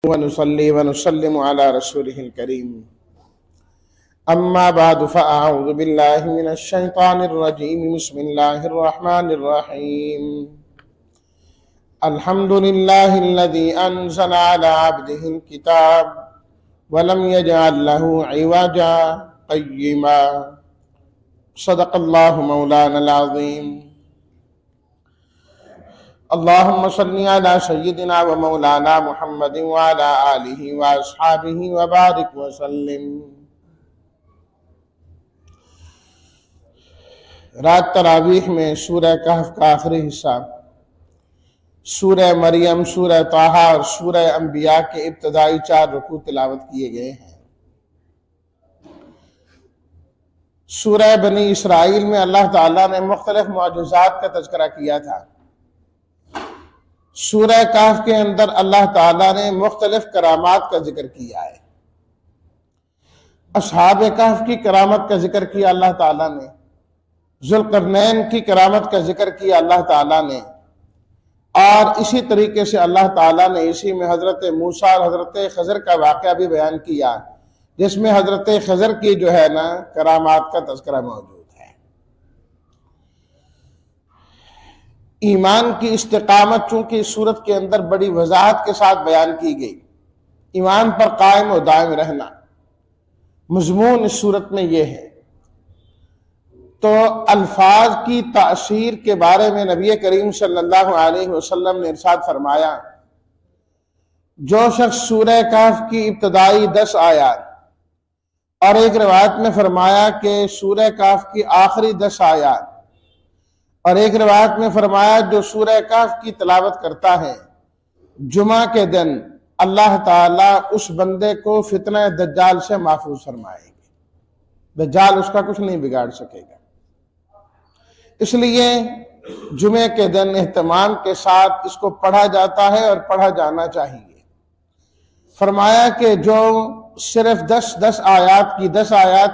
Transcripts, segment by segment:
वनुसल्ली वनुसल्लिमु अला रसूलिहिल करीम अम्मा बाद फ़अऊज़ु बिल्लाहि मिनश शैतानिर रजीम बिस्मिल्लाहिर रहमानिर रहीम अल्हम्दुलिल्लाहिल्लज़ी अनज़ला अला अब्दिहिल किताब वलम यजअल लहू इवजा क़य्यिमा सदक़ल्लाहु मौलानल अज़ीम। अल्लाहुम्मा सल्लि अला सय्यिदिना व मौलाना मुहम्मदिन व अला आलिहि व अस्हाबिहि व बारिक व सल्लिम। रात तरावीह में सूरह कहफ का आखिरी हिस्सा, सूरह मरियम, सूरह ताहा और सूरह अंबिया के इब्तदाई 4 रुकू तिलावत किए गए हैं। सूरह बनी इसराइल में अल्लाह ताला ने मुख्तलिफ मौजूज़ात का तज़किरा किया था। सूरह कहफ के अंदर अल्लाह ताला ने मुख्तलिफ करामात का जिक्र किया है। असहाब कहफ की करामत का जिक्र किया अल्लाह ताला ने, ज़ुल्क़रनैन की करामत का जिक्र किया अल्लाह ताला ने, और इसी तरीके से अल्लाह ताला ने इसी में हज़रत मूसा और हज़रत खज़र का वाक़या भी बयान किया, जिसमें हज़रत खज़र की जो है ना करामात का तज़किरा मौजूद है। ईमान की इस्तिक़ामत चूँकि इस सूरत के अंदर बड़ी वज़ाहत के साथ बयान की गई, ईमान पर कायम और दायम रहना मज़मून इस सूरत में यह है। तो अल्फाज की तासीर के बारे में नबी करीम सल्लल्लाहु अलैहि वसल्लम ने इरशाद फरमाया, जो शख्स सूरह कहफ की इब्तदाई 10 आयत और एक रिवायत में फरमाया कि सूरह कहफ की आखिरी 10 आयत और एक रिवायत में फरमाया जो सूरह कहफ की तिलावत करता है, जुमा के दिन अल्लाह ताला उस बंदे को फितना दज्जाल से महफूज फरमाएंगे। दज्जाल उसका कुछ नहीं बिगाड़ सकेगा। इसलिए जुमे के दिन एहतमाम के साथ इसको पढ़ा जाता है और पढ़ा जाना चाहिए। फरमाया कि जो सिर्फ 10 आयात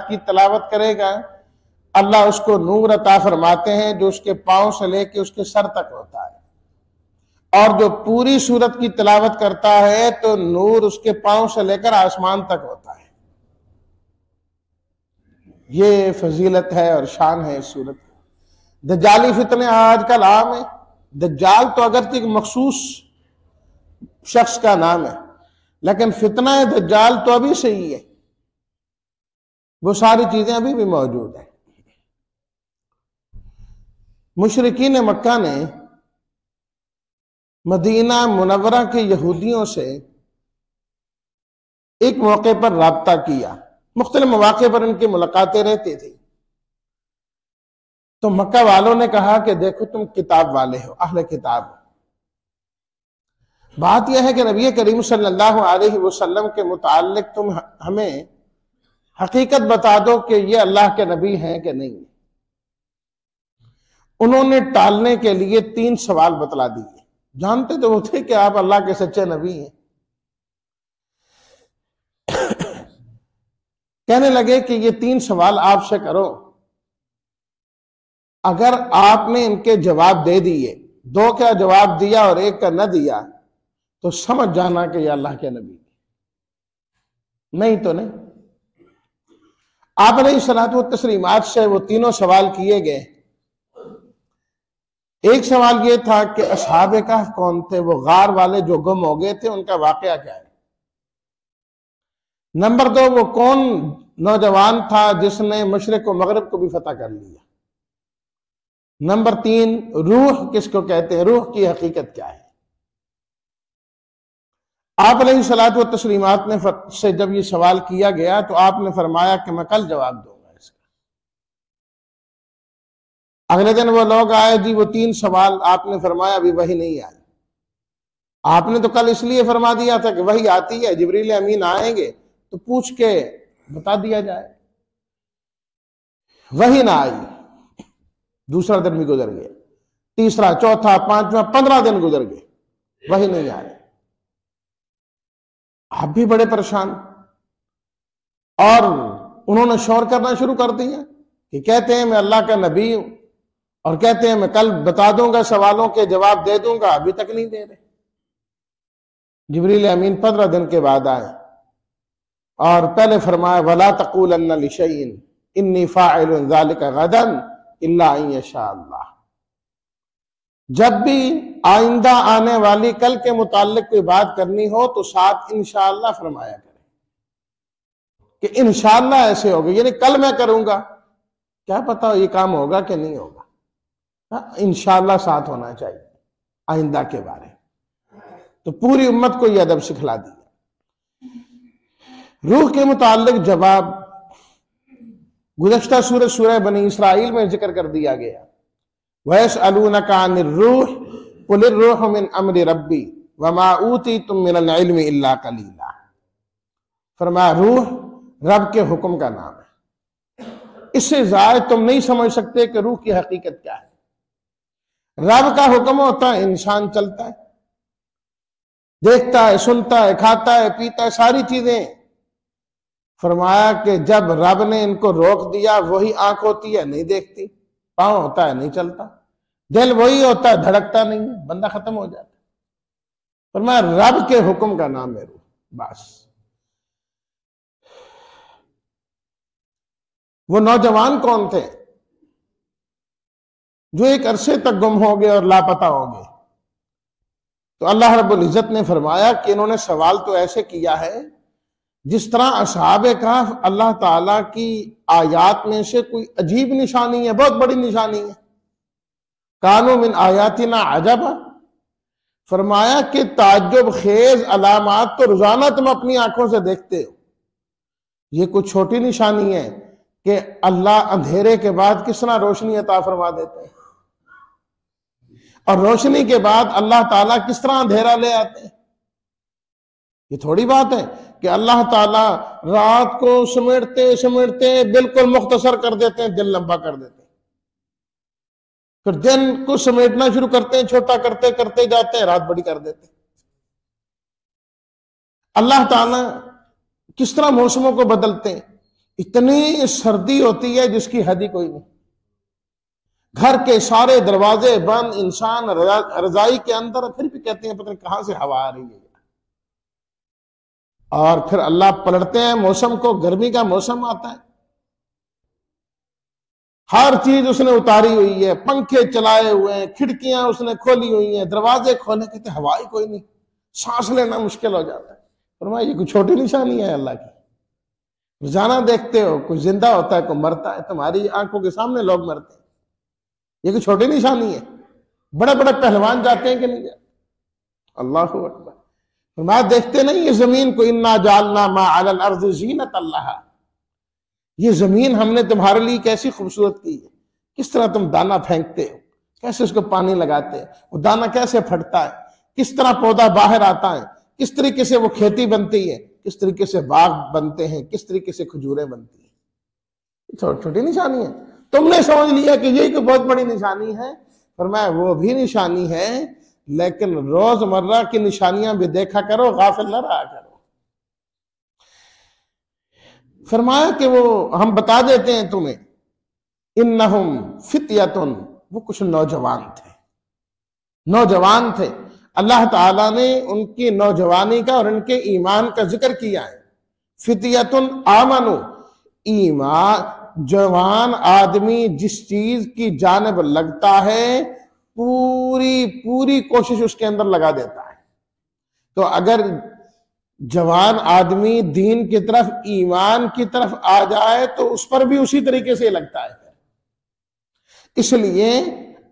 की तिलावत करेगा, अल्लाह उसको नूर अता फरमाते हैं जो उसके पांव से लेके उसके सर तक होता है, और जो पूरी सूरत की तिलावत करता है तो नूर उसके पांव से लेकर आसमान तक होता है। ये फजीलत है और शान है इस सूरत की। दज्जाली फितने आजकल आम है। दज्जाल तो अगर एक मखसूस शख्स का नाम है, लेकिन फितना दज्जाल तो अभी से ही है। वो सारी चीजें अभी भी मौजूद है। मुशरिकीन मक्का ने मदीना मुनव्वरा के यहूदियों से एक मौके पर राब्ता किया। मुख्तलिफ मौके पर इनकी मुलाकातें रहती थी। तो मक्का वालों ने कहा कि देखो तुम किताब वाले हो, अहले किताब हो। बात यह है कि नबी करीम सल्लल्लाहु अलैहि वसल्लम के मुताल्लिक तुम हमें हकीकत बता दो कि ये अल्लाह के नबी हैं कि नहीं। उन्होंने टालने के लिए 3 सवाल बतला दिए। जानते तो वो थे कि आप अल्लाह के सच्चे नबी हैं। कहने लगे कि ये 3 सवाल आपसे करो, अगर आपने इनके जवाब दे दिए, 2 का जवाब दिया और 1 का न दिया, तो समझ जाना कि ये अल्लाह के नबी, नहीं तो नहीं। आप अलैहिस्सलातु व तस्लीमात से वो तीनों सवाल किए गए। एक सवाल ये था कि असहाबे कहफ कौन थे, वो गार वाले जो गुम हो गए थे, उनका वाकया क्या है। नंबर 2, वो कौन नौजवान था जिसने मशरिक व मगरिब को भी फतह कर लिया। नंबर 3, रूह किसको कहते हैं, रूह की हकीकत क्या है। आप अलैहिस्सलातु व तस्लीमात ने से जब ये सवाल किया गया तो आपने फरमाया कि मैं कल जवाब दूंगा इसका। अगले दिन वो लोग आए जी, वो 3 सवाल आपने फरमाया अभी वही नहीं आई। आपने तो कल इसलिए फरमा दिया था कि वही आती है, जिब्रील अमीन आएंगे तो पूछ के बता दिया जाए। वही ना आई। दूसरा दिन भी गुजर गया, तीसरा, चौथा, 5वां, 15 दिन गुजर गए, वही नहीं आए। आप भी बड़े परेशान। और उन्होंने शोर करना शुरू कर दिया कि कहते हैं मैं अल्लाह का नबी हूं और कहते हैं मैं कल बता दूंगा, सवालों के जवाब दे दूंगा, अभी तक नहीं दे रहे। जिब्रील अमीन 15 दिन के बाद आए और पहले फरमाया वला तक़ूलन्ना लिशैइन इन्नी फ़ाइलुन ज़ालिका गदन इल्ला अन यशा अल्लाह। जब भी आइंदा आने वाली कल के मुताल्लिक कोई बात करनी हो तो साथ इंशाअल्लाह फरमाया करें कि इंशाअल्लाह ऐसे होगा, यानी कल मैं करूंगा, क्या पता ये काम होगा कि नहीं होगा, इंशाअल्लाह साथ होना चाहिए आइंदा के बारे में। तो पूरी उम्मत को यह अदब सिखला दिया। रूह के मुताल्लिक जवाब गुज़श्ता सूरह बनी इसराइल में जिक्र कर दिया गया। वयसअलूनका अनिर रूह कुलिर रूह मिन अम्रि रब्बी वमा ऊतीतुम मिनल इल्मि इल्ला कलीला। फरमाया रूह रब के हुक्म का नाम है, इससे ज़ायद तुम नहीं समझ सकते कि रूह की हकीकत क्या है। रब का हुक्म होता है, इंसान चलता है, देखता है, सुनता है, खाता है, पीता है, सारी चीजें। फरमाया कि जब रब ने इनको रोक दिया, वही आंख होती है नहीं देखती, पांव होता है नहीं चलता, दिल वही होता है धड़कता नहीं है, बंदा खत्म हो जाता है। फरमाया रब के हुक्म का नाम है रूह। बस वो नौजवान कौन थे जो एक अरसे तक गुम हो गए और लापता हो गए? तो अल्लाह रब्बुल इज्जत ने फरमाया कि इन्होंने सवाल तो ऐसे किया है जिस तरह असहाबे कहफ अल्लाह ताला की आयात में से कोई अजीब निशानी है, बहुत बड़ी निशानी है। कानू मिन आयातिना अजबा। फरमाया कि ताज्जुब खेज अलामात तो रोजाना तुम अपनी आंखों से देखते हो, ये कुछ छोटी निशानी है कि अल्लाह अंधेरे के बाद किस तरह रोशनी अता फरमा देते हैं, और रोशनी के बाद अल्लाह ताला किस तरह अंधेरा ले आते हैं। ये थोड़ी बात है कि अल्लाह ताला रात को समेटते समेटते बिल्कुल मुख्तसर कर देते हैं, दिन लंबा कर देते हैं, फिर दिन को समेटना शुरू करते हैं, छोटा करते करते जाते हैं, रात बड़ी कर देते हैं। अल्लाह ताला किस तरह मौसमों को बदलते हैं। इतनी सर्दी होती है जिसकी हद ही कोई नहीं, घर के सारे दरवाजे बंद, इंसान रजाई के अंदर, फिर भी कहते हैं पता नहीं कहां से हवा आ रही है। और फिर अल्लाह पलटते हैं मौसम को, गर्मी का मौसम आता है, हर चीज उसने उतारी हुई है, पंखे चलाए हुए हैं, खिड़कियां उसने खोली हुई हैं, दरवाजे खोले, कहते हवा ही कोई नहीं, सांस लेना मुश्किल हो जाता है। फरमाया ये कोई छोटी निशानी है अल्लाह की। रोजाना देखते हो कोई जिंदा होता है, कोई मरता है, तुम्हारी आंखों के सामने लोग मरते हैं, ये कोई छोटी निशानी है। बड़े बड़े पहलवान जाते हैं कि नहीं जाते? अल्लाह अकबर। फरमाया देखते नहीं ये जमीन को, इन्ना जालना मा अलल अर्ज़ ज़ीनत अल्लाह, ये जमीन हमने तुम्हारे लिए कैसी खूबसूरत की है। किस तरह तुम दाना फेंकते हो, कैसे उसको पानी लगाते हैं, वो दाना कैसे फटता है, किस तरह पौधा बाहर आता है, किस तरीके से वो खेती बनती है, किस तरीके से बाग बनते हैं, किस तरीके से खजूरें बनती हैं। छोटी छोटी निशानी है, तुमने समझ लिया कि यही कोई बहुत बड़ी निशानी है। फरमाया वो भी निशानी है, लेकिन रोजमर्रा की निशानियां भी देखा करो, गाफिल न रहा करो। फरमाया कि वो हम बता देते हैं तुम्हें, इन्नहुम फित्यतुन, वो कुछ नौजवान थे, नौजवान थे। अल्लाह ताला ने उनकी नौजवानी का और उनके ईमान का जिक्र किया है। फित्यतुन आमनु, ईमान, जवान आदमी जिस चीज की जानिब लगता है पूरी पूरी कोशिश उसके अंदर लगा देता है। तो अगर जवान आदमी दीन की तरफ, ईमान की तरफ आ जाए तो उस पर भी उसी तरीके से लगता है। इसलिए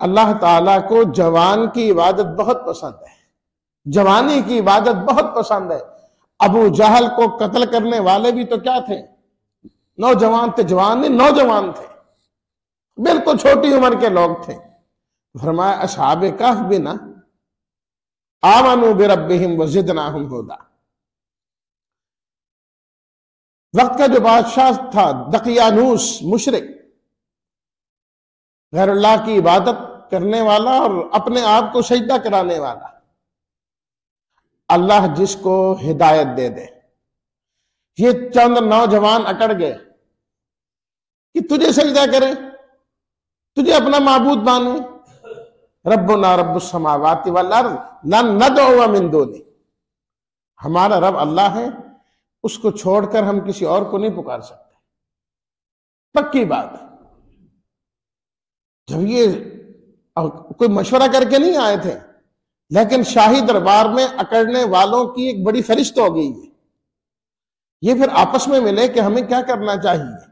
अल्लाह ताला को जवान की इबादत बहुत पसंद है, जवानी की इबादत बहुत पसंद है। अबू जहल को कत्ल करने वाले भी तो क्या थे? नौजवान थे, जवान नहीं, नौजवान थे, बिल्कुल छोटी उम्र के लोग थे। फरमाया असहाबे कहफ भी ना आमनू बिरब्बिहिम व ज़िदनाहुम हुदा। वक्त का जो बादशाह था दकियानूस, मुशरिक, गैरुल्लाह की इबादत करने वाला और अपने आप को सजदा कराने वाला, अल्लाह जिसको हिदायत दे दे। ये चंद नौजवान अकड़ गए कि तुझे सजदा करें, तुझे अपना माबूद माने। रब्बुना रब्बुस समावाति वल अर्ज़ लन नदअ मिन दूनी, हमारा रब अल्लाह है, उसको छोड़कर हम किसी और को नहीं पुकार सकते, पक्की बात है। जब ये कोई मशवरा करके नहीं आए थे, लेकिन शाही दरबार में अकड़ने वालों की एक बड़ी फरिश्त हो गई है। ये फिर आपस में मिले कि हमें क्या करना चाहिए।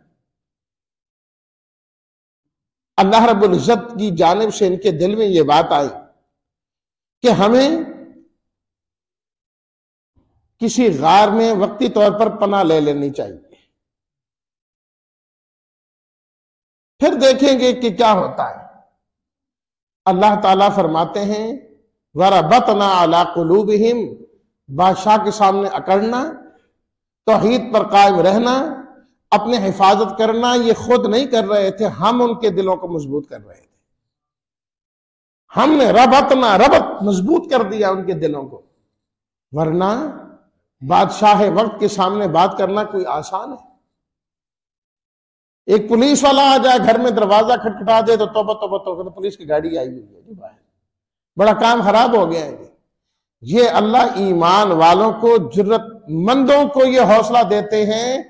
अल्लाह रब्बुल इज्जत की जानिब से इनके दिल में ये बात आई कि हमें किसी गार में वक्ती तौर पर पनाह ले लेनी चाहिए, फिर देखेंगे कि क्या होता है। अल्लाह ताला फरमाते हैं वरबतना अला कुलूबिहिम, बादशाह के सामने अकड़ना, तौहीद पर कायम रहना, अपने हिफाजत करना, ये खुद नहीं कर रहे थे, हम उनके दिलों को मजबूत कर रहे थे। हमने रबत मजबूत कर दिया उनके दिलों को। वरना बादशाह वक्त के सामने बात करना कोई आसान है। एक पुलिस वाला आ जाए, घर में दरवाजा खटखटा दे तो तौबा तौबा तौबा, तो पुलिस की गाड़ी आई हुई है जी बाहर, बड़ा काम खराब हो गया है। ये अल्लाह ईमान वालों को, जुर्रतमंदों को ये हौसला देते हैं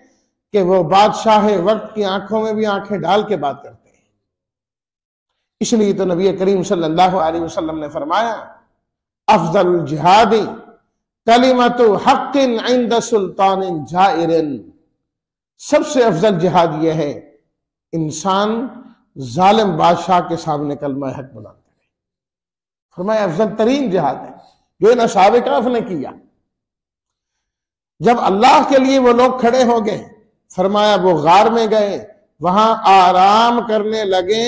कि वो बादशाह वक्त की आंखों में भी आंखें डाल के बात करते हैं। इसलिए तो नबी करीम सल्लल्लाहु अलैहि वसल्लम ने फरमाया अफजल जिहादी कलिमतु हक्किन इंद सुल्तानिन जाइरिन, सबसे अफजल जिहाद यह है इंसान जालिम बादशाह के सामने कलमा हक बुलंद करे। फरमाया अफजल तरीन जिहाद है जो इन असहाबे काफ ने किया। जब अल्लाह के लिए वो लोग खड़े हो गए, फरमाया वो गार में गए, वहां आराम करने लगे,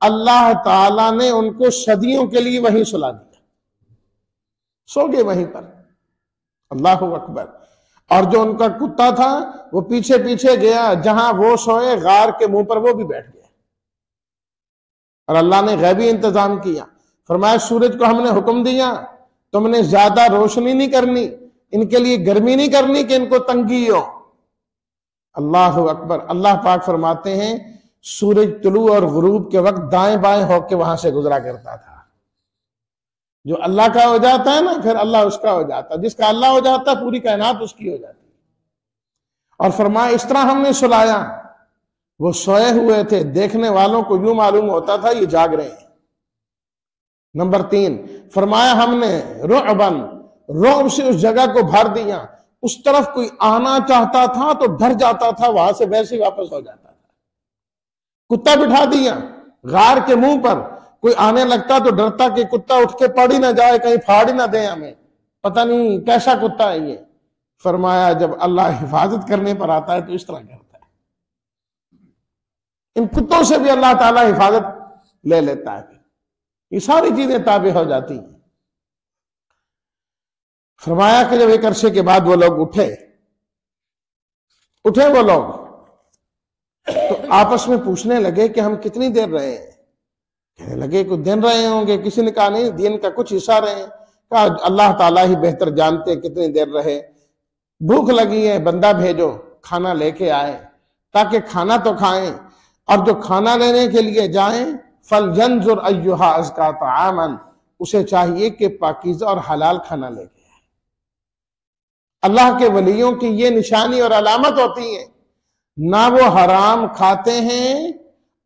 अल्लाह ताला ने उनको सदियों के लिए वहीं सुला दिया, सो गए वहीं पर। अल्लाह अकबर। और जो उनका कुत्ता था वो पीछे पीछे गया, जहां वो सोए गार के मुंह पर वो भी बैठ गया। और अल्लाह ने गैबी इंतजाम किया। फरमाया सूरज को हमने हुक्म दिया तुमने ज्यादा रोशनी नहीं करनी, इनके लिए गर्मी नहीं करनी कि इनको तंगी हो। अल्लाह अकबर। अल्लाह पाक फरमाते हैं सूरज तुलू और गुरूब के वक्त दाएं बाएं होकर वहां से गुजरा करता था। जो अल्लाह का हो जाता है ना, फिर अल्लाह उसका हो जाता है, जिसका अल्लाह हो जाता है पूरी कायनात उसकी हो जाती है। और फरमाया इस तरह हमने सुलाया, वो सोए हुए थे, देखने वालों को यूं मालूम होता था ये जाग रहे हैं। नंबर 3 फरमाया हमने रुअबन, रौब से उस जगह को भर दिया, उस तरफ कोई आना चाहता था तो डर जाता था, वहां से वैसे ही वापस हो जाता था। कुत्ता बिठा दिया गार के मुंह पर, कोई आने लगता तो डरता कि कुत्ता उठ के पड़ ही ना जाए, कहीं फाड़ ही ना दे हमें, पता नहीं कैसा कुत्ता है ये। फरमाया जब अल्लाह हिफाजत करने पर आता है तो इस तरह करता है। इन कुत्तों से भी अल्लाह ताला हिफाजत ले लेता है, ये सारी चीजें ताबे हो जाती हैं। फरमाया कि जब एक अरसे के बाद वो लोग उठे वो लोग तो आपस में पूछने लगे कि हम कितनी देर रहे हैं। कहने लगे कुछ दिन रहे होंगे, किसी ने कहा नहीं दिन का कुछ हिस्सा रहे। कहा अल्लाह ताला ही बेहतर जानते कितनी देर रहे। भूख लगी है, बंदा भेजो खाना लेके आए ताकि खाना तो खाएं, और जो खाना लेने के लिए जाएं फल यंजुर अय्युहा अज़का तामन, उसे चाहिए कि पाकीज़ा और हलाल खाना लेके आए। अल्लाह के वलियों की ये निशानी और अलामत होती है, ना वो हराम खाते हैं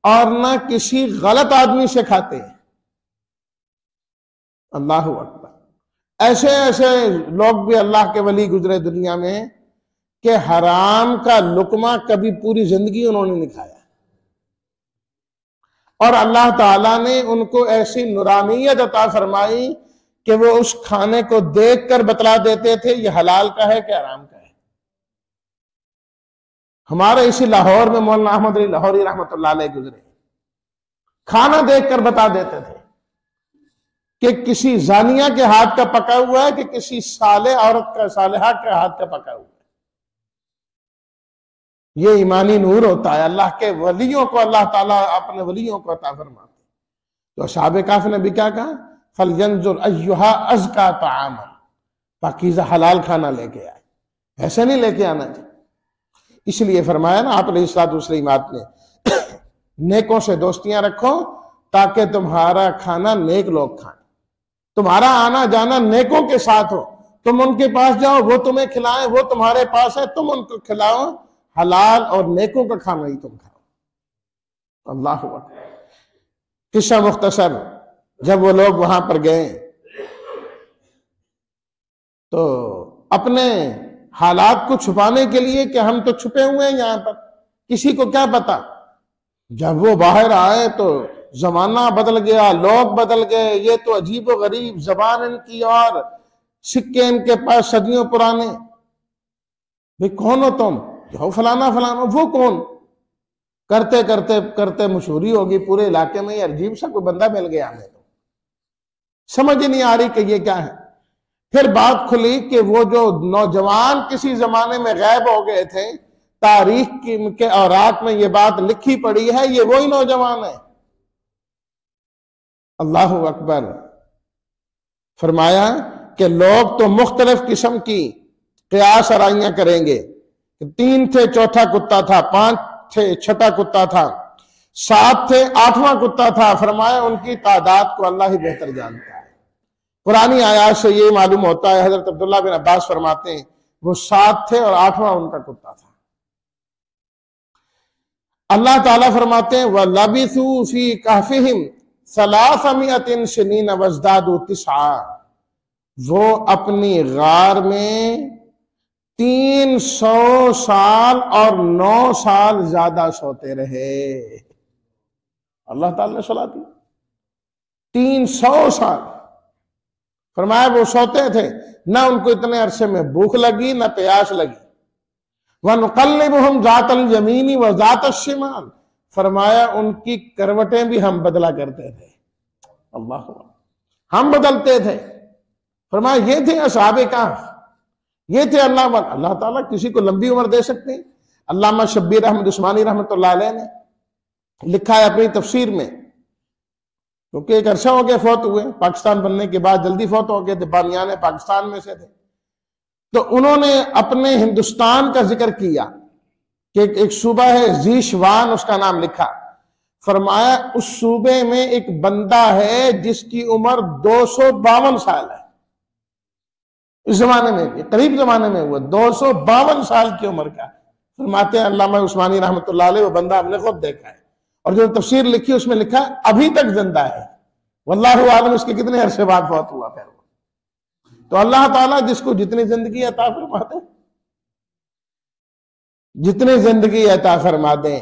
और ना किसी गलत आदमी से खाते हैं। अल्लाह अकबर। ऐसे ऐसे लोग भी अल्लाह के वली गुजरे दुनिया में कि हराम का लुकमा कभी पूरी जिंदगी उन्होंने नहीं खाया, और अल्लाह ताला ने उनको ऐसी नूरानियत अता फरमाई कि वो उस खाने को देखकर बतला देते थे ये हलाल का है कि हराम का है। हमारे इसी लाहौर में मौलाना अहमद अली लाहौरी रहमतुल्लाह अलैह गुजरे, खाना देखकर बता देते थे कि किसी जानिया के हाथ का पका हुआ है कि किसी साले औरत का, सालेहा के हाथ का पका हुआ है। ये ईमानी नूर होता है, अल्लाह के वलियों को अल्लाह ताला अपने वलियों को अता फरमाते। तो असहाबे काफ ने भी क्या कहा फलयंजुर अय्युहा अज़का तामन, पाकीज़ा हलाल खाना लेके आए, ऐसे नहीं लेके आना चाहिए। इसलिए फरमाया ना आप अलैहिस्सलात ने नेकों से दोस्तियां रखो ताकि तुम्हारा खाना नेक लोग खाएं, तुम्हारा आना जाना नेकों के साथ हो, तुम उनके पास जाओ, वो तुम्हें खिलाएं, वो तुम्हारे पास है, तुम उनको खिलाओ, हलाल और नेकों का खाना ही तुम खाओ। अल्लाह अकबर। किस्सा मुख्तसर, जब वो लोग वहां पर गए तो अपने हालात को छुपाने के लिए कि हम तो छुपे हुए हैं यहां पर, किसी को क्या पता, जब वो बाहर आए तो जमाना बदल गया, लोग बदल गए, ये तो अजीब व गरीब जबान इनकी और सिक्के इनके पास सदियों पुराने। भाई कौन हो तुम? जो फलाना फलाना। वो कौन? करते करते करते मशहूरी होगी पूरे इलाके में, अजीब सा कोई बंदा मिल गया हमें, तो समझ ही नहीं आ रही कि ये क्या है। फिर बात खुली कि वो जो नौजवान किसी जमाने में गायब हो गए थे, तारीख के औरात में ये बात लिखी पड़ी है, ये वही नौजवान है। अल्लाह अकबर। फरमाया कि लोग तो मुख्तलिफ किस्म की क़ियास आराइयां करेंगे, 3 थे, चौथा कुत्ता था, 5 थे, छठा कुत्ता था, 7 थे, 8वां कुत्ता था। फरमाया उनकी तादाद को अल्लाह ही बेहतर जानता है। कुरानी आयात से ये मालूम होता है, हजरत अब्दुल्लाह बिन अब्बास फरमाते हैं वो 7 थे और 8वां उनका कुत्ता था। अल्लाह ताला फरमाते हैं व लबिथू फी कहफिहिम सलासमियतिन सनीन वज़दादू तिस्आ, वो अपनी गार में 300 साल और 9 साल ज्यादा सोते रहे। अल्लाह ताला ने सलाह दी 300 साल। फरमाया वो सोते थे, ना उनको इतने अरसे में भूख लगी ना प्यास लगी। वनुक़ल्लिबुहुम ज़ातल यमीनी व ज़ातल शिमाल, फरमाया उनकी करवटें भी हम बदला करते थे। अल्लाह, हम बदलते थे। फरमाया ये थे असहाबे कहफ, ये थे अल्लाह ताला किसी को लंबी उम्र दे सकते हैं। अल्लामा शब्बीर अहमद उस्मानी रहमतुल्लाह अलैह ने लिखा है अपनी तफसीर में, क्योंकि एक अरसा हो गया फौत हुए, पाकिस्तान बनने के बाद जल्दी फौत हो गए थे, बानियाने पाकिस्तान में से थे। तो उन्होंने अपने हिंदुस्तान का जिक्र किया कि एक सूबा है ज़ीशवान, उसका नाम लिखा। फरमाया उस सूबे में एक बंदा है जिसकी उम्र 252 साल है। इस जमाने में, करीब जमाने में हुआ, 252 साल की उम्र का। फरमाते हैं अल्लामा उस्मानी रहमतुल्लाह अलैह, वो बंदा हमने खुद देखा है, और जो तफसीर लिखी उसमें लिखा अभी तक जिंदा है। वल्लाहु आलम उसके कितने अरसे बाद फौत हुआ। फिर तो अल्लाह ताला जिसको जितनी जिंदगी अता फरमा दे, जितनी जिंदगी अता फरमा दे,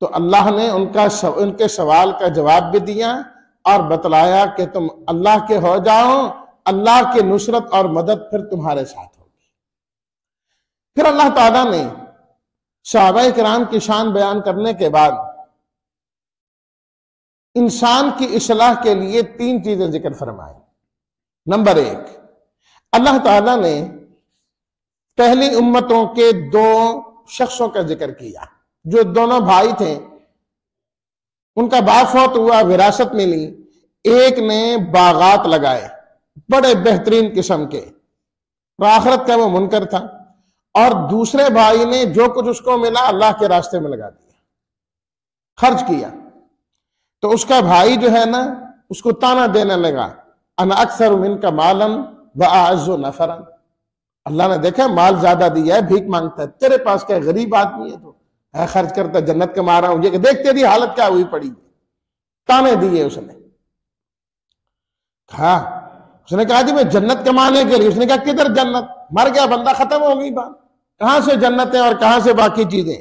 तो अल्लाह ने उनके सवाल का जवाब भी दिया और बतलाया कि तुम अल्लाह के हो जाओ, अल्लाह की नुसरत और मदद फिर तुम्हारे साथ होगी। फिर अल्लाह ताला ने सहाबाए किराम की शान बयान करने के बाद इंसान की इस्लाह के लिए 3 चीजें जिक्र फरमाई। नंबर 1, अल्लाह ताला ने पहली उम्मतों के 2 शख्सों का जिक्र किया, जो दोनों भाई थे, उनका बाप फौत हुआ, विरासत मिली। एक ने बागात लगाए बड़े बेहतरीन किस्म के, आखिरत का वो मुनकर था, और दूसरे भाई ने जो कुछ उसको मिला अल्लाह के रास्ते में लगा दिया, खर्च किया। तो उसका भाई जो है ना, उसको ताना देने लगा, अना अक्सर मिनका मालन व अअज़्ज़ु नफरन। अल्लाह ने देखा माल ज्यादा दिया है, भीख मांगता है, तेरे पास क्या गरीब आदमी है, तो है खर्च करता, जन्नत कमा रहा हूं, ये देख तेरी हालत क्या हुई पड़ी। ताने दिए उसने। हाँ, उसने कहा जी मैं जन्नत कमाने के लिए। उसने कहा किधर जन्नत, मर गया बंदा, खत्म हो गई बात, कहां से जन्नत है और कहां से बाकी चीजें।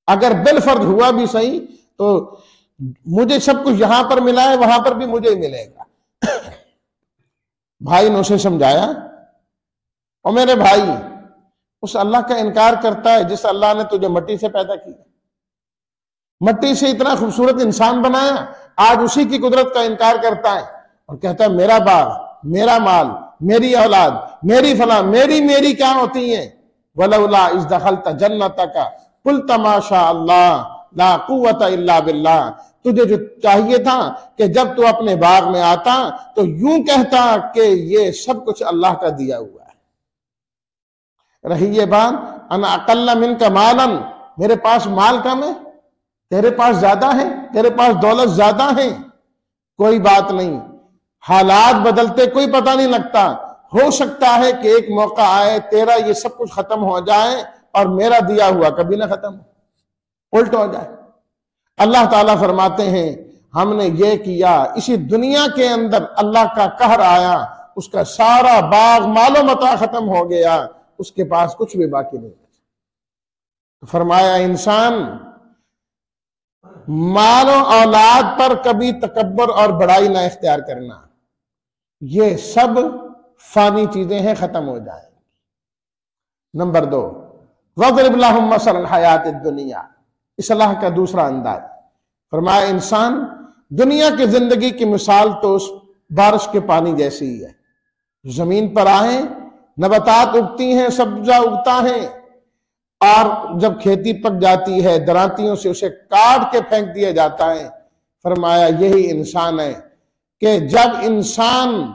अगर बिलफर्ज हुआ भी सही तो मुझे सब कुछ यहां पर मिला है, वहां पर भी मुझे ही मिलेगा। भाई ने उसे समझाया, और मेरे भाई, उस अल्लाह का इनकार करता है जिस अल्लाह ने तुझे मट्टी से पैदा किया, मट्टी से इतना खूबसूरत इंसान बनाया, आज उसी की कुदरत का इनकार करता है और कहता है मेरा बाग, मेरा माल, मेरी औलाद, मेरी फला, मेरी क्या होती है। वलौला इज़ दखलता जन्नतका कुल्ता माशा अल्लाह ला कुव्वता इल्ला बिल्लाह, तुझे जो चाहिए था कि जब तू अपने बाग में आता तो यूं कहता कि ये सब कुछ अल्लाह का दिया हुआ है। रही ये बात, अना अकल्ला मिनका मालन, मेरे पास माल कम है, तेरे पास ज्यादा है, तेरे पास दौलत ज्यादा है, कोई बात नहीं, हालात बदलते कोई पता नहीं लगता। हो सकता है कि एक मौका आए तेरा ये सब कुछ खत्म हो जाए और मेरा दिया हुआ कभी ना खत्म हो, उल्टा हो जाए। अल्लाह ताला फरमाते हैं हमने ये किया, इसी दुनिया के अंदर अल्लाह का कहर आया, उसका सारा बाग मालो मता खत्म हो गया, उसके पास कुछ भी बाकी नहीं। तो फरमाया इंसान मालो औलाद पर कभी तकब्बर और बड़ाई ना इख्तियार करना, ये सब फानी चीजें हैं, खत्म हो जाएंगी। नंबर 2, वज़रिब लहुम मसलन हयात दुनिया, इसलाह का दूसरा अंदाज। फरमाया इंसान दुनिया की जिंदगी की मिसाल तो उस बारिश के पानी जैसी ही है। जमीन पर आए, नबातात उगती हैं, सब्जा उगता है, और जब खेती पक जाती है दरांतियों से उसे काट के फेंक दिया जाता है। फरमाया यही इंसान है कि जब इंसान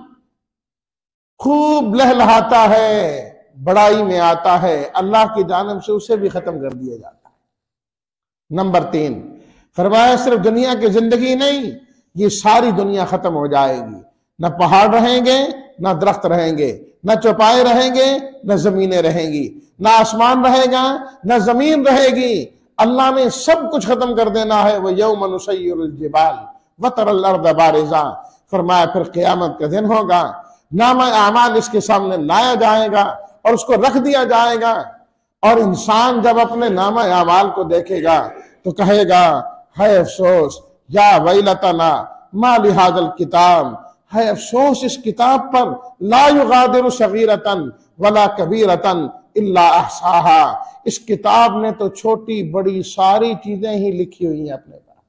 खूब लहलहाता है, बड़ाई में आता है, अल्लाह की जानिब से उसे भी खत्म कर दिया जाता है। नंबर 3, फरमाया सिर्फ दुनिया की जिंदगी नहीं, ये सारी दुनिया खत्म हो जाएगी। न पहाड़ रहेंगे, न दरख्त रहेंगे, न चौपाए रहेंगे, न जमीनें रहेंगी, न आसमान रहेगा, न जमीन रहेगी। अल्लाह ने सब कुछ खत्म कर देना है। वह यौम नुसय्यिरुल जिबाल व तरल अर्द बारिज़ा, फरमाया फिर क़यामत का दिन होगा, नामा आमाल इसके सामने लाया जाएगा और उसको रख दिया जाएगा। और इंसान जब अपने नामा आमाल को देखेगा तो कहेगा है अफसोस, या वैलतना मा लिहाज़ल किताब, है अफसोस इस किताब पर, ला युगादिरु सगीरतन वला कबीरतन इल्ला अहसाहा, इस किताब ने तो छोटी बड़ी सारी चीजें ही लिखी हुई हैं अपने पास।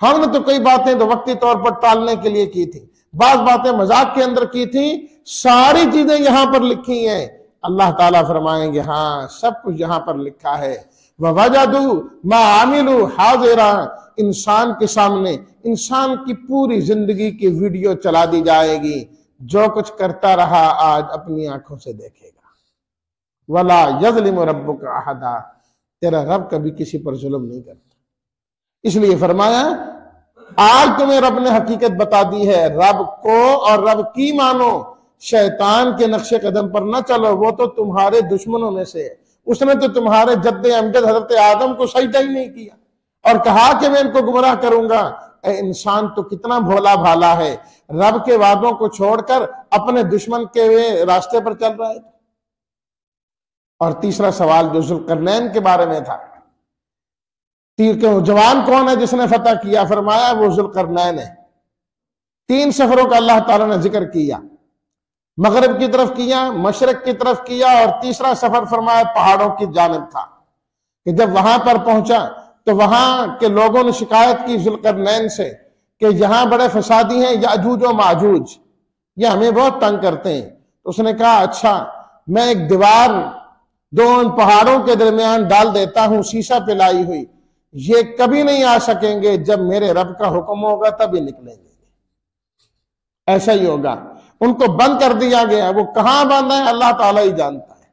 हमने तो कई बातें तो वक्ती तौर पर टालने के लिए की थी, बात बातें मजाक के अंदर की थी, सारी चीजें यहां पर लिखी हैं। अल्लाह ताला फरमाएंगे हाँ सब कुछ यहां पर लिखा है। ववजदू मा आमिलू हाजिरा, इंसान के सामने इंसान की पूरी जिंदगी की वीडियो चला दी जाएगी, जो कुछ करता रहा आज अपनी आंखों से देखेगा। वला यज़लिमु रब्बुका अहदा, तेरा रब कभी किसी पर जुल्म नहीं करता। इसलिए फरमाया आज तुम्हें रब ने हकीकत बता दी है, रब को और रब की मानो, शैतान के नक्शे कदम पर न चलो, वो तो तुम्हारे दुश्मनों में से है। उसने तो तुम्हारे जद्दे अमजद हजरत आदम को सजदा ही नहीं किया और कहा कि मैं इनको गुमराह करूंगा। इंसान तो कितना भोला भाला है, रब के वादों को छोड़कर अपने दुश्मन के रास्ते पर चल रहा है। और तीसरा सवाल जो जुल्करनैन के बारे में था, तीर के जवान कौन है जिसने फतह किया? फरमाया वो जुल्करनैन है। 3 सफरों का अल्लाह ताला ने जिक्र किया, मगरिब की तरफ किया, मशरक की तरफ किया, और तीसरा सफर फरमाया पहाड़ों की जानिब था कि जब वहां पर पहुंचा तो वहां के लोगों ने शिकायत की जुल्करनैन से कि यहां बड़े फसादी हैं याजूज और माजूज, ये हमें बहुत तंग करते हैं। तो उसने कहा अच्छा मैं एक दीवार 2 पहाड़ों के दरमियान डाल देता हूं, शीशा पिलाई हुई, ये कभी नहीं आ सकेंगे, जब मेरे रब का हुक्म होगा तभी निकलेंगे। ऐसा ही होगा। उनको बंद कर दिया गया, वो कहां बंद है अल्लाह ताला ही जानता है।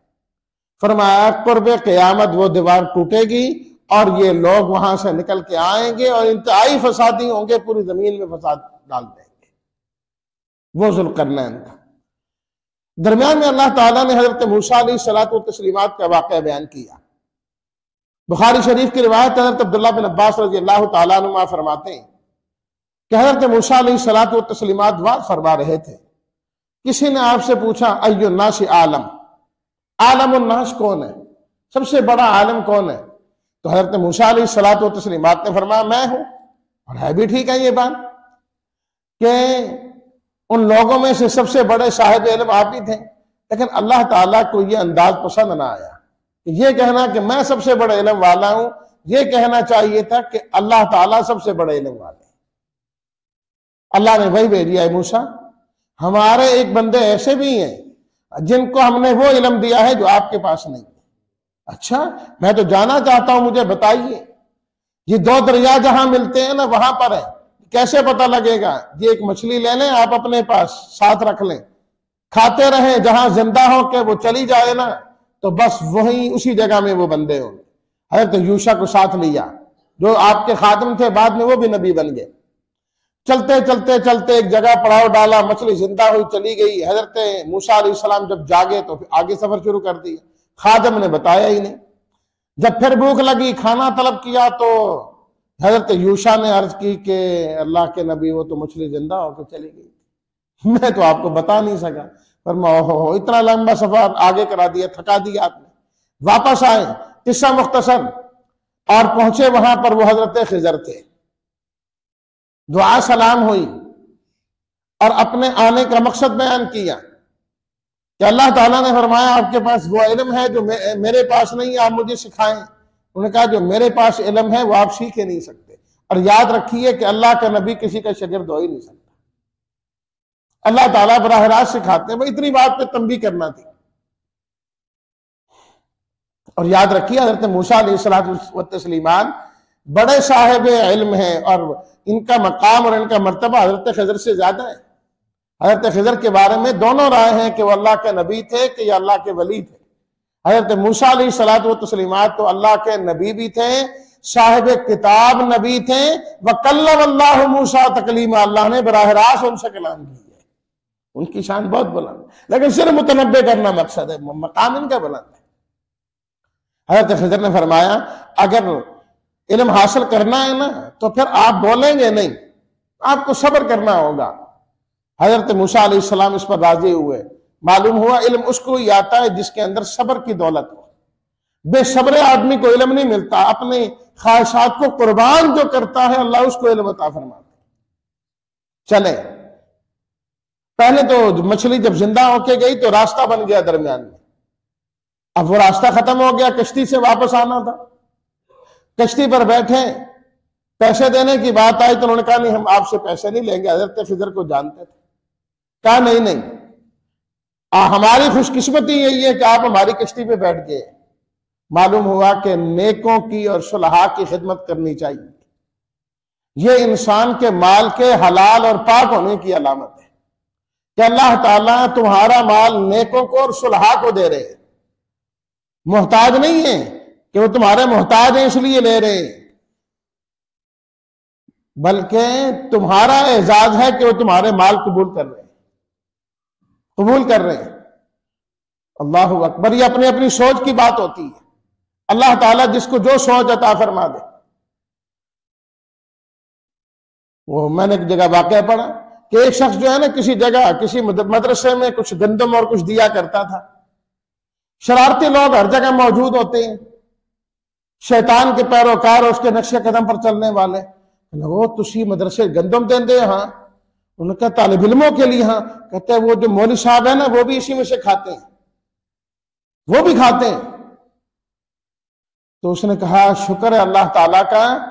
फरमाया कुर्बे क़यामत वो दीवार टूटेगी और ये लोग वहां से निकल के आएंगे और इंतहाई फसादी होंगे, पूरी जमीन में फसाद डाल देंगे। वो जुल्करनैन था। दरमियान में अल्लाह ताला ने हजरत मूसा अलैहिस्सलातु तस्लीमात का वाक़या बयान किया। बुखारी शरीफ की रिवायत हजरत अब्दुल्ला बिन अब्बास रज़ियल्लाहु ताला अन्हुमा फरमाते हैं कि हजरत मूसा अलैहिस्सलातु तस्लीमात वाज़ फरमा रहे थे, किसी ने आपसे पूछा अय्युन नास आलम, आलमुन नास कौन है, सबसे बड़ा आलम कौन है? तो हजरत मूसा अलैहिस्सलातु तस्लीमात ने फरमाया मैं हूं। और है भी ठीक है ये बात कि उन लोगों में से सबसे बड़े साहिब इल्म आप ही थे, लेकिन अल्लाह ताला को ये अंदाज पसंद ना आया कि ये कहना कि मैं सबसे बड़े इल्म वाला हूं, ये कहना चाहिए था कि अल्लाह ताला सबसे बड़े इल्म वाले। अल्लाह ने वही भेज दिया है मूसा, हमारे एक बंदे ऐसे भी हैं जिनको हमने वो इल्म दिया है जो आपके पास नहीं है। अच्छा मैं तो जाना चाहता हूं, मुझे बताइए ये 2 दरिया जहां मिलते हैं ना वहां पर है, कैसे पता लगेगा? ये एक मछली ले लें आप अपने पास साथ रख लें, खाते रहें, जहां जिंदा हो के वो चली जाए ना तो बस वही उसी जगह में वो बंदे होंगे। हजरत यूशा को साथ लिया जो आपके खादिम थे, बाद में वो भी नबी बन गए। चलते चलते चलते एक जगह पड़ाव डाला, मछली जिंदा हुई चली गई। हजरत मूसा अलैहिस्सलाम जब जागे तो फिर आगे सफर शुरू कर दिया, खादिम ने बताया ही नहीं। जब फिर भूख लगी, खाना तलब किया, तो हजरत यूशा ने अर्ज की कि अल्लाह के नबी वो तो मछली जिंदा होकर चली गई, मैं तो आपको बता नहीं सका। पर ओहो, इतना लंबा सफर आगे करा दिया, थका दिया आपने। वापस आए, किस्सा मुख्तसर, और पहुंचे वहां पर वो हजरत खिजर थे। दुआ सलाम हुई और अपने आने का मकसद बयान किया कि अल्लाह ताला ने फरमाया आपके पास वो इल्म है जो मेरे पास नहीं है, आप मुझे सिखाएं। उन्होंने कहा जो मेरे पास इल्म है वो आप सीख ही नहीं सकते। और याद रखिए कि अल्लाह का नबी किसी का शागिर्द हो ही नहीं सकता, अल्लाह ताला बराह रास्त सिखाते हैं। भाई इतनी बात पे तंबीह करना थी। और याद रखिए हजरत मूसा अलैहिस्सलाम बड़े साहिब इल्म हैं और इनका मकाम और इनका मर्तबा हजरत खिजर से ज्यादा है। हजरत खिजर के बारे में दोनों राय हैं कि वह अल्लाह के नबी थे कि या अल्लाह के वली थे। हजरत मूसा अलैहिस्सलाम तो अल्लाह के नबी भी थे, साहिब किताब नबी थे। वकल्लम अल्लाह मूसा तकलीमा, अल्लाह ने बराह रास्त उनसे कलाम की है। उनकी शान बहुत बुलंद, लेकिन सिर्फ मुतनब्बे करना मकसद है, मकाम इनका बुलंद है। हजरत खिजर ने फरमाया अगर इल्म हासिल करना है ना तो फिर आप बोलेंगे नहीं, आपको सब्र करना होगा। हजरत मूसा अलैहिस्सलाम इस पर राजी हुए। मालूम हुआ इल्म उसको ही आता है जिसके अंदर सब्र की दौलत हो। बेसब्र आदमी को इल्म नहीं मिलता। अपने ख्वाहिशात को कुर्बान जो करता है अल्लाह उसको इल्म अता फरमाते। चले, पहले तो मछली जब जिंदा होके गई तो रास्ता बन गया दरमियान में। अब वो रास्ता खत्म हो गया, कश्ती से वापस आना था। कश्ती पर बैठे, पैसे देने की बात आई तो उन्होंने कहा नहीं हम आपसे पैसे नहीं लेंगे, हजरत खिजर को जानते थे। कहा नहीं नहीं, हमारी खुशकिस्मती यही है कि आप हमारी कश्ती पे बैठ गए। मालूम हुआ कि नेकों की और सुलहा की खिदमत करनी चाहिए। ये इंसान के माल के हलाल और पाक होने की अलामत है कि अल्लाह ताला तुम्हारा माल नेकों को और सुलहा को दे रहे। मोहताज नहीं है कि वो तुम्हारे मोहताज है इसलिए ले रहे, बल्कि तुम्हारा एजाज है कि वो तुम्हारे माल कबूल कर रहे हैं। अल्लाह अकबर। ये अपनी अपनी सोच की बात होती है। अल्लाह ताला जिसको जो सोच अता फरमा दे। वो मैंने एक जगह वाकया पढ़ा कि एक शख्स जो है ना किसी जगह किसी मदरसे में कुछ गंदम और कुछ दिया करता था। शरारती लोग हर जगह मौजूद होते हैं, शैतान के पैरोकार और उसके नक्शे कदम पर चलने वाले। वो तुसी मदरसे गंदम देंदे, हाँ। उनका तालिब इल्मों के लिए, हाँ। कहते हैं वो जो मौलवी साहब है ना वो भी इसी में से खाते हैं, वो भी खाते हैं। तो उसने कहा शुक्र है अल्लाह ताला का,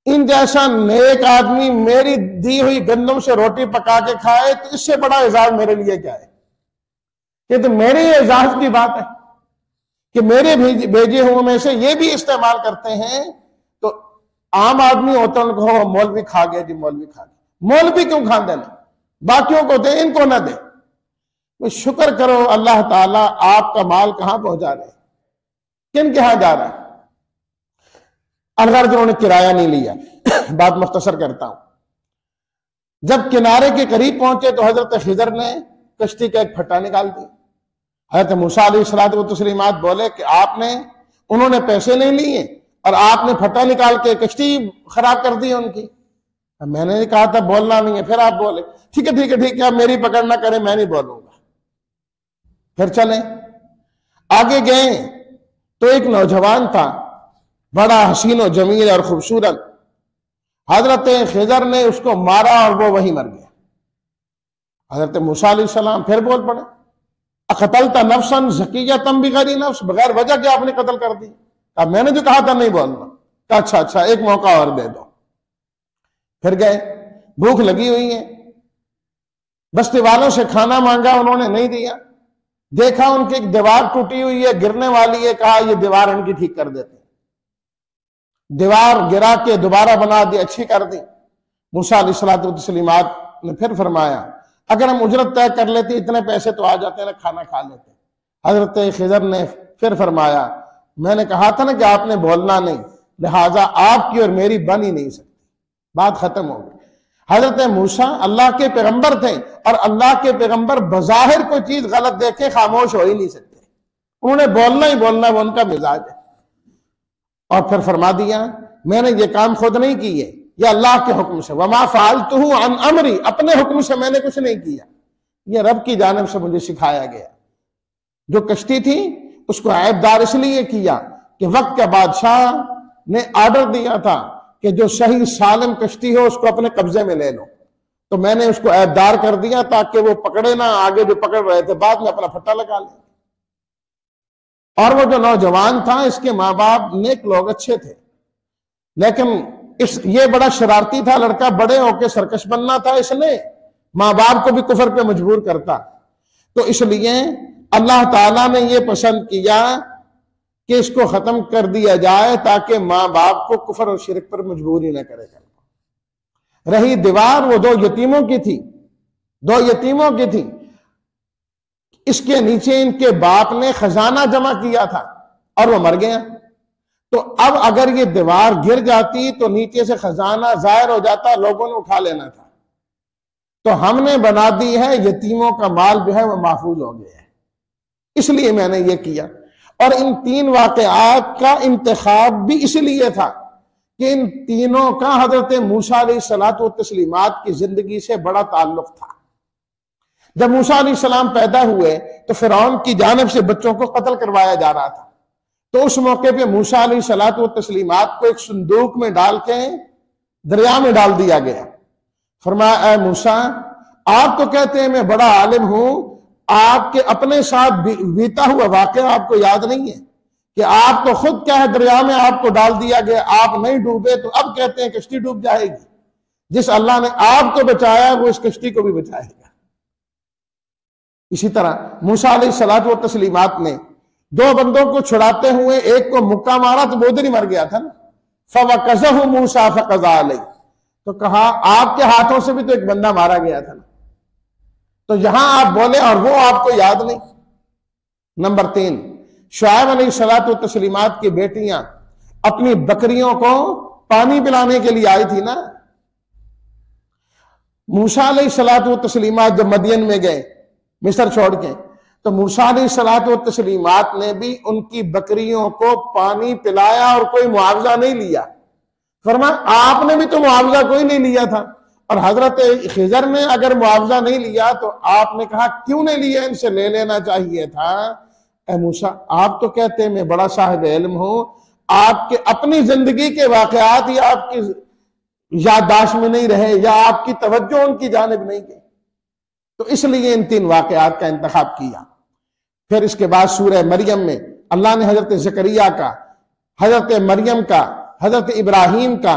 इन जैसा नेक आदमी मेरी दी हुई गंदम से रोटी पका के खाए तो इससे बड़ा एजाज मेरे लिए क्या है। ये तो मेरे एजाज की बात है कि मेरे भेजे हुए में से ये भी इस्तेमाल करते हैं। तो आम आदमी होता है उनको मौलवी खा गया जी, मौलवी खा गया। मौलवी क्यों खा देना, बाकियों को दे, इनको ना दे। तो शुक्र करो अल्लाह ताला आपका माल कहां पहुंचा रहे, किन के यहां जा रहा है। अलगर्ज उन्होंने किराया नहीं लिया। बात मुख्तसर करता हूं। जब किनारे के करीब पहुंचे तो हजरत खिजर ने कश्ती का एक फट्टा निकाल दिया। हजरत मूसा अलैहिस्सलाम बोले कि उन्होंने पैसे नहीं लिए और आपने फट्टा निकाल के कश्ती खराब कर दी उनकी। मैंने कहा था बोलना नहीं है, फिर आप बोले ठीक है ठीक है ठीक है, आप मेरी पकड़ ना करें, मैं नहीं बोलूंगा। फिर चले, आगे गए तो एक नौजवान था, बड़ा हसीन और जमील और खूबसूरत। हजरत खिजर ने उसको मारा और वो वहीं मर गया। हजरत मूसा अलैहिस्सलाम फिर बोल पड़े अक़तलता नफ्सन ज़किय्यतन बिग़ैरि नफ्स, बगैर वजह के आपने कत्ल कर दी। कहा मैंने जो कहा था नहीं बोलना। कहा अच्छा अच्छा एक मौका और दे दो। फिर गए, भूख लगी हुई है, बस्ती वालों से खाना मांगा, उन्होंने नहीं दिया। देखा उनकी एक दीवार टूटी हुई है, गिरने वाली है, कहा ये दीवार इनकी ठीक कर देते। दीवार गिरा के दोबारा बना दी, अच्छी कर दी। मूसा अलैहिस्सलाम ने फिर फरमाया अगर हम उजरत तय कर लेते इतने पैसे तो आ जाते ना, खाना खा लेते। हजरत खिजर ने फिर फरमाया मैंने कहा था ना कि आपने बोलना नहीं, लिहाजा आपकी और मेरी बन ही नहीं सकती। बात खत्म हो गई। हजरत मूसा अल्लाह के पैगंबर थे और अल्लाह के पैगंबर बज़ाहिर कोई चीज गलत देखे खामोश हो ही नहीं सकते, उन्हें बोलना ही बोलना, वो उनका मिजाज है। और फिर फरमा दिया मैंने ये काम खुद नहीं किए, ये अल्लाह के हुक्म से, वमा फ़अल्तुहु अन अमरी, अपने हुक्म से मैंने कुछ नहीं किया, ये रब की जानिब से मुझे सिखाया गया। जो कश्ती थी उसको ऐबदार इसलिए किया कि वक्त के बादशाह ने ऑर्डर दिया था कि जो सही सालिम कश्ती हो उसको अपने कब्जे में ले लो, तो मैंने उसको ऐबदार कर दिया ताकि वो पकड़े ना, आगे जो पकड़ रहे थे बाद में अपना फट्टा लगा ले। और वो जो नौजवान था इसके माँ बाप नेक लोग अच्छे थे, लेकिन ये बड़ा शरारती था लड़का, बड़े होकर सरकश बनना था, इसने माँ बाप को भी कुफर पे मजबूर करता। तो इसलिए अल्लाह ताला ने ये पसंद किया कि इसको खत्म कर दिया जाए ताकि माँ बाप को कुफर और शिरक पर मजबूर ही न करे। रही दीवार, वो दो यतीमों की थी, दो यतीमों की थी, इसके नीचे इनके बाप ने खजाना जमा किया था और वो मर गया। तो अब अगर ये दीवार गिर जाती तो नीचे से खजाना जाहिर हो जाता, लोगों ने उठा लेना था। तो हमने बना दी है यतीमों का माल जो है वो महफूज हो गया है, इसलिए मैंने ये किया। और इन तीन वाक़यात का इंतखाब भी इसलिए था कि इन तीनों का हजरत मूसा अलैहिस्सलातु व तस्लीमात की जिंदगी से बड़ा ताल्लुक था। जब मूसा अलैहिस्सलाम पैदा हुए तो फिरौन की जानिब से बच्चों को कत्ल करवाया जा रहा था, तो उस मौके पे मूसा अलैहिस्सलातु व तस्लीमात को एक संदूक में डाल के दरिया में डाल दिया गया। फरमाया, ऐ मूसा, आप तो कहते हैं मैं बड़ा आलिम हूं, आपके अपने साथ बीता हुआ वाकया आपको याद नहीं है कि आप तो खुद क्या है दरिया में आपको डाल दिया गया, आप नहीं डूबे, तो अब कहते हैं कश्ती डूब जाएगी। जिस अल्लाह ने आपको बचाया वो इस कश्ती को भी बचाएगा। इसी तरह मूसा अलैहिस्सलातु व तस्लीमात ने दो बंदों को छुड़ाते हुए एक को मुक्का मारा तो वो उधर ही मर गया था ना, फवकज़हु मूसा फक़ज़ा अलैहि, तो कहा आपके हाथों से भी तो एक बंदा मारा गया था ना, तो यहां आप बोले और वो आपको याद नहीं। नंबर 3, शुआइब अलैहिस्सलातु व तस्लीमात की बेटियां अपनी बकरियों को पानी पिलाने के लिए आई थी ना। मूसा अलैहिस्सलातु व तस्लीमात जब मदियन में गए मिस्र छोड़ के, तो मूसा अलैहिस्सलातु व तस्लीमात ने भी उनकी बकरियों को पानी पिलाया और कोई मुआवजा नहीं लिया। फरमाया आपने भी तो मुआवजा कोई नहीं लिया था, और हजरत खिजर ने अगर मुआवजा नहीं लिया तो आपने कहा क्यों नहीं लिया, इनसे ले लेना चाहिए था। ऐ मूसा, आप तो कहते हैं मैं बड़ा साहिब इल्म हूं, आपके अपनी जिंदगी के वाकयात या आपकी याददाश्त में नहीं रहे या आपकी तवज्जो उनकी जानिब नहीं गई, तो इसलिए इन 3 वाकयात का इंतखाब किया। फिर इसके बाद सूरह मरियम में अल्लाह ने हजरत ज़करिया का, हजरत मरियम का, हजरत इब्राहिम का,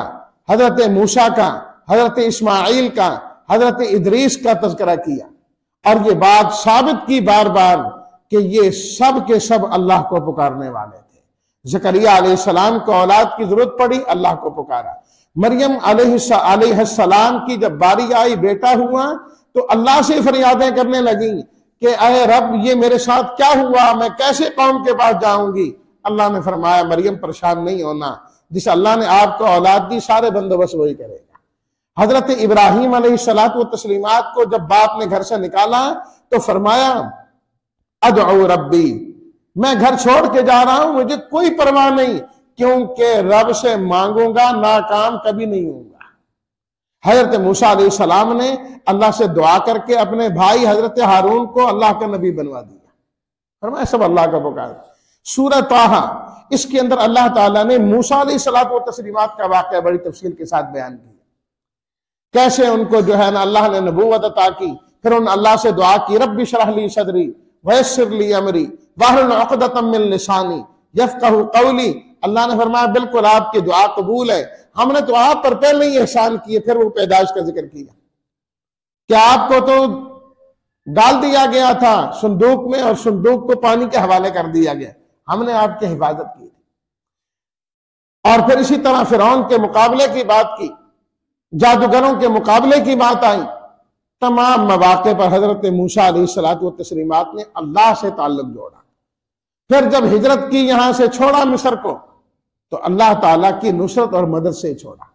हजरत मूसा का, हजरत इस्माइल का, हजरत इदरीस का तज़किरा किया, और ये बात साबित की बार बार कि ये सब के सब अल्लाह को पुकारने वाले थे। ज़करिया अलैहिस्सलाम को औलाद की जरूरत पड़ी, अल्लाह को पुकारा। मरियम अलैहिस्सलाम की जब बारी आई, बेटा हुआ, तो अल्लाह से फरियादें करने लगी कि अरे रब, ये मेरे साथ क्या हुआ, मैं कैसे कौम के पास जाऊंगी। अल्लाह ने फरमाया मरियम परेशान नहीं होना, जिस अल्लाह ने आपको औलाद दी सारे बंदोबस्त वही करेगा। हजरत इब्राहिम अलैहिस्सलातु व तस्लीमात को जब बाप ने घर से निकाला तो फरमाया अदउ रब्बी, मैं घर छोड़ के जा रहा हूं, मुझे कोई परवाह नहीं, क्योंकि रब से मांगूंगा नाकाम कभी नहीं होगा। हजरत मूसा अलैहिस्सलाम ने अल्लाह से दुआ करके अपने भाई हजरत हारून को अल्लाह का नबी बनवा दिया। फरमाया सब अल्लाह का पुकार। सूरह ताहा, इसके अंदर अल्लाह ताला ने मूसा अलैहिस्सलातु व तस्लीमात का वाक़या बड़ी तफसील के साथ बयान किया, कैसे उनको जो है ना अल्लाह ने नबूवत अता की। फिर उन अल्लाह से दुआ की, रब्बि शरह ली सदरी वयस्सिर ली अमरी वाहलुल उक़दतम मिन लिसानी यफ़क़हू क़ौली। अल्लाह ने फरमाया बिल्कुल आपकी दुआ कबूल है, हमने तो आप पर पहले ही एहसान किए। फिर वो पैदाइश का जिक्र किया कि आपको तो डाल दिया गया था संदूक में और संदूक को पानी के हवाले कर दिया गया, हमने आपकी हिफाजत की। और फिर इसी तरह फिरौन के मुकाबले की बात की, जादूगरों के मुकाबले की बात आई। तमाम मौके पर हजरत मूसा अलैहिस्सलातु व तस्लीमात ने अल्लाह से ताल्लुक जोड़ा। फिर जब हिजरत की, यहां से छोड़ा मिस्र को, तो अल्लाह ताला की नुसरत और मदद से छोड़ा।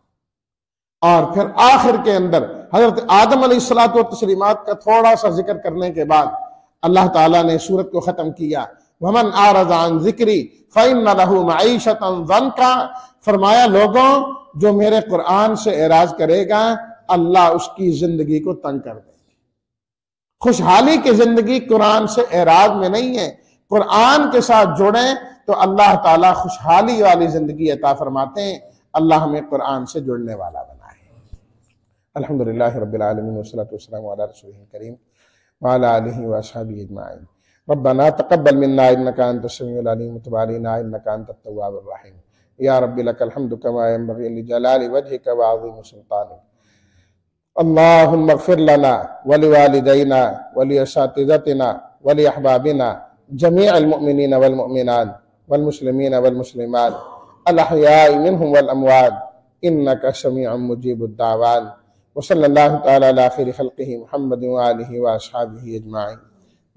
और फिर आखिर के अंदर हजरत आदम अलैहिस्सलातु तस्लीमात का थोड़ा सा जिक्र करने के बाद अल्लाह ताला ने सूरत को ख़त्म किया। वमन आरज़ा अन ज़िक्री फ़इन्न लहू मईशतन ज़न्का, फरमाया लोगों जो मेरे कुरान से एराज करेगा अल्लाह उसकी जिंदगी को तंग कर देगा। खुशहाली की जिंदगी कुरान से एराज में नहीं है। कुरान के साथ जुड़े तो अल्लाह ताला खुशहाली वाली जिंदगी अता फरमाते हैं। अल्लाह हमें कुरान से जुड़ने वाला बनाए। अल्हम्दुलिल्लाह रब्बिल आलमीन वस्सलातु वस्सलामु अला रसूलिल करीम व अला आलिहि व अस्हाबिहि अजमाइन। रब्बना तक़ब्बल मिन्ना इन्नका अंतस समीउल अलीम व तुब अलैना इन्नका अंतत तव्वाबुर रहीम। या रब्बी लकल हम्दु कमा यंबग़ी लिजलालि वजहिका व अज़ीमि सुल्तानिक। अल्लाहुम्मा इग़फ़िर लना व लिवालिदैना व लिअसातिज़तिना व लिअहबाबिना जमीअल मुअमिनीना वल मुअमिनात वल मुस्लिमीना वल मुस्लिमात अल अहयाइ मिनहुम वल अमवात इन्नका समीउम मुजीबुद दावात। व सल्लल्लाहु तआला अला खैरि खल्क़िहि मुहम्मदिन व आलिहि व अस्हाबिहि अजमाइन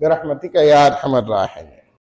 बिरहमतिका या अरहमर राहिमीन।